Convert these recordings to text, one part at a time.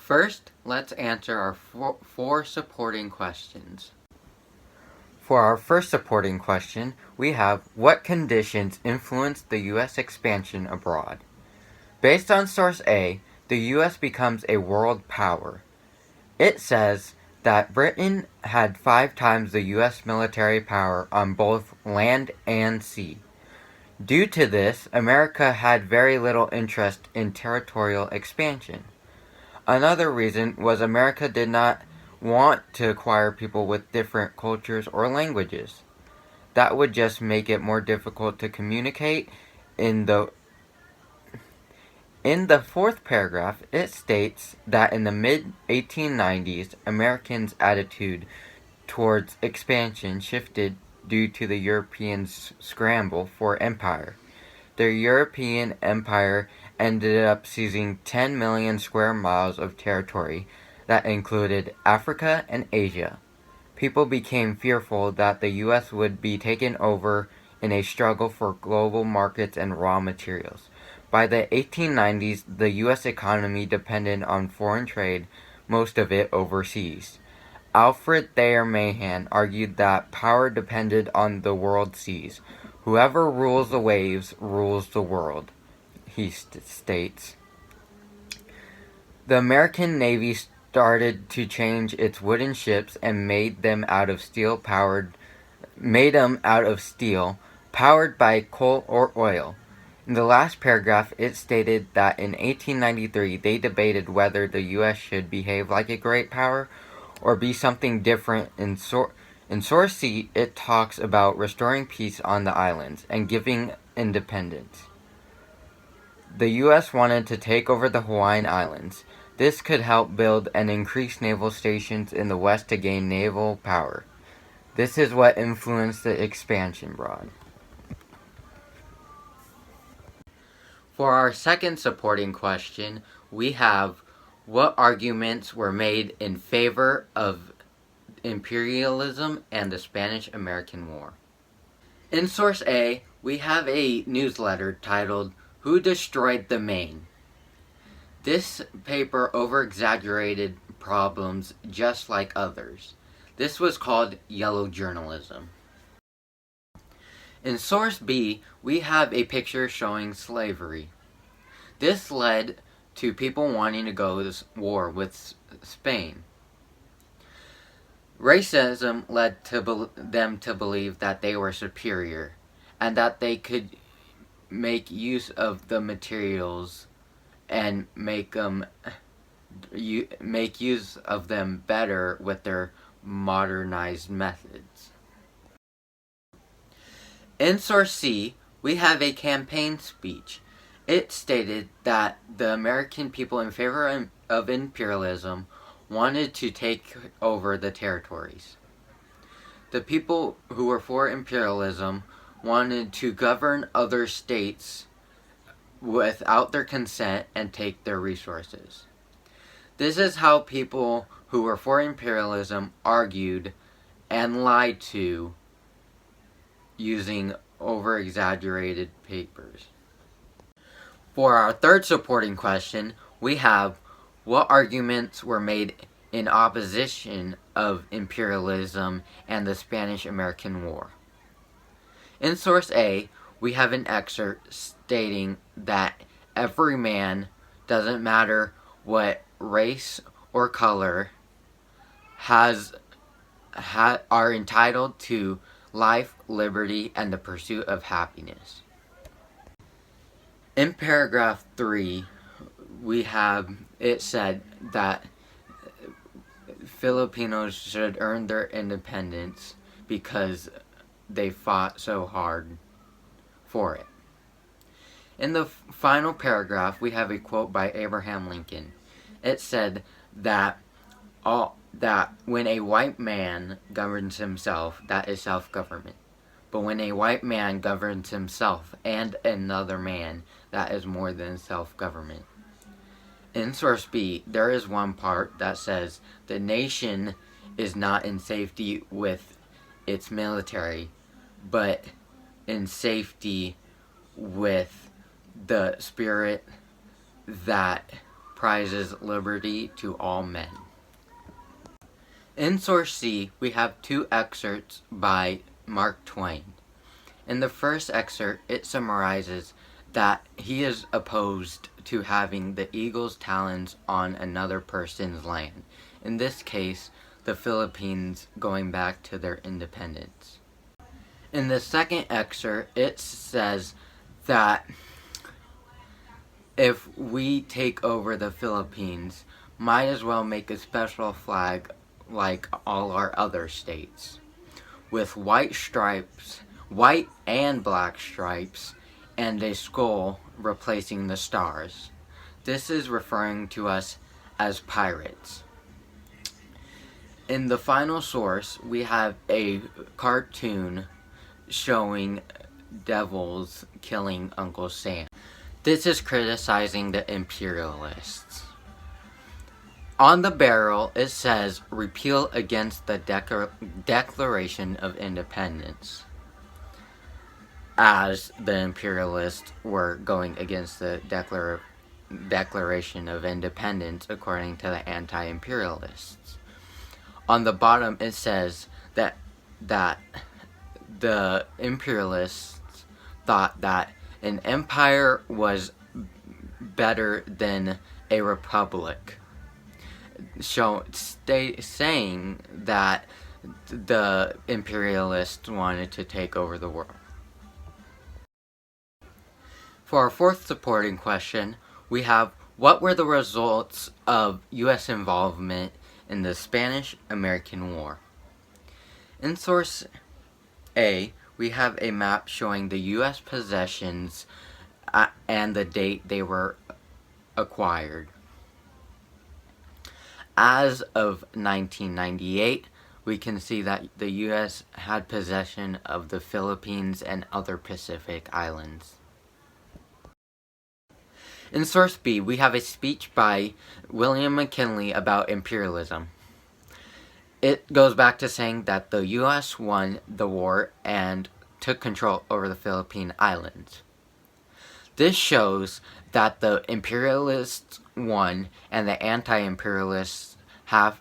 First, let's answer our four supporting questions. For our first supporting question, we have what conditions influenced the U.S. expansion abroad? Based on source A, the U.S. becomes a world power. It says that Britain had 5 times the U.S. military power on both land and sea. Due to this, America had very little interest in territorial expansion. Another reason was America did not want to acquire people with different cultures or languages. That would just make it more difficult to communicate. In the fourth paragraph, it states that in the mid-1890s, Americans' attitude towards expansion shifted due to the Europeans' scramble for empire. The European empire ended up seizing 10 million square miles of territory that included Africa and Asia. People became fearful that the U.S. would be taken over in a struggle for global markets and raw materials. By the 1890s, the U.S. economy depended on foreign trade, most of it overseas. Alfred Thayer Mahan argued that power depended on the world seas. Whoever rules the waves rules the world, he states. The American Navy started to change its wooden ships and made them out of steel powered by coal or oil. In the last paragraph, it stated that in 1893 they debated whether the U.S. should behave like a great power or be something different. In source C, it talks about restoring peace on the islands and giving independence. The U.S. wanted to take over the Hawaiian Islands. This could help build and increase naval stations in the West to gain naval power. This is what influenced the expansion abroad. For our second supporting question, we have what arguments were made in favor of imperialism and the Spanish-American War. In source A, we have a newsletter titled Who Destroyed the Maine? This paper over-exaggerated problems just like others. This was called yellow journalism. In source B, we have a picture showing slavery. This led to people wanting to go to war with Spain. Racism led to them to believe that they were superior and that they could make use of the materials and make use of them better with their modernized methods. In source C, we have a campaign speech. It stated that the American people in favor of imperialism wanted to take over the territories. The people who were for imperialism wanted to govern other states without their consent and take their resources. This is how people who were for imperialism argued and lied to using over-exaggerated papers. For our third supporting question, we have what arguments were made in opposition of imperialism and the Spanish-American War. In source A, we have an excerpt stating that every man, doesn't matter what race or color, are entitled to life, liberty, and the pursuit of happiness. In paragraph 3, it said that Filipinos should earn their independence because they fought so hard for it. In the final paragraph, we have a quote by Abraham Lincoln. It said that when a white man governs himself, that is self-government. But when a white man governs himself and another man, that is more than self-government. In source B, there is one part that says the nation is not in safety with its military, but in safety with the spirit that prizes liberty to all men. In source C, we have two excerpts by Mark Twain. In the first excerpt, it summarizes that he is opposed to having the eagle's talons on another person's land. In this case, the Philippines going back to their independence. In the second excerpt, it says that if we take over the Philippines, might as well make a special flag like all our other states, with white stripes, white and black stripes, and a skull replacing the stars. This is referring to us as pirates. In the final source, we have a cartoon showing devils killing Uncle Sam. This is criticizing the imperialists. On the barrel, it says, "Repeal against the Declaration of Independence," as the imperialists were going against the Declaration of Independence according to the anti-imperialists. On the bottom, it says that the imperialists thought that an empire was better than a republic, saying that the imperialists wanted to take over the world. For our fourth supporting question, we have, what were the results of U.S. involvement in the Spanish-American War? In source A, we have a map showing the U.S. possessions and the date they were acquired. As of 1998, we can see that the U.S. had possession of the Philippines and other Pacific islands. In source B, we have a speech by William McKinley about imperialism. It goes back to saying that the U.S. won the war and took control over the Philippine Islands. This shows that the imperialists won and the anti-imperialists has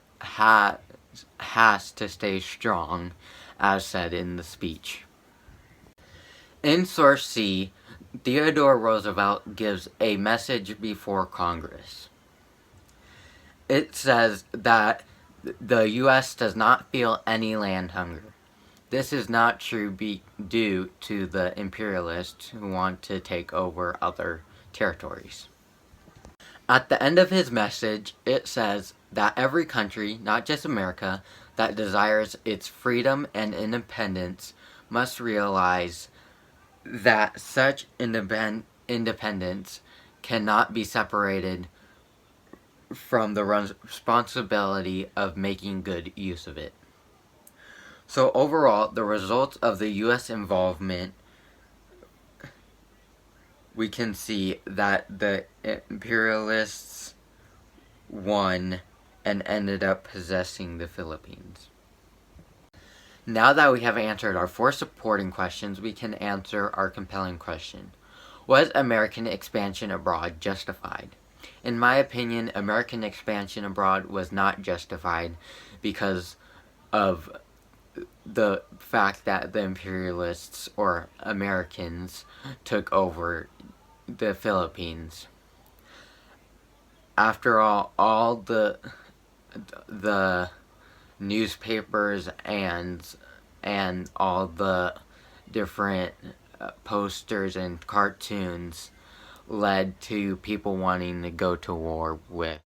to stay strong, as said in the speech. In source C, Theodore Roosevelt gives a message before Congress. It says that the U.S. does not feel any land hunger. This is not true due to the imperialists who want to take over other territories. At the end of his message, it says that every country, not just America, that desires its freedom and independence must realize that such independence cannot be separated from the responsibility of making good use of it. So overall, the results of the U.S. involvement, we can see that the imperialists won and ended up possessing the Philippines. Now that we have answered our 4 supporting questions, we can answer our compelling question. Was American expansion abroad justified? In my opinion, American expansion abroad was not justified because of the fact that the imperialists or Americans took over the Philippines. After all the newspapers and all the different posters and cartoons led to people wanting to go to war with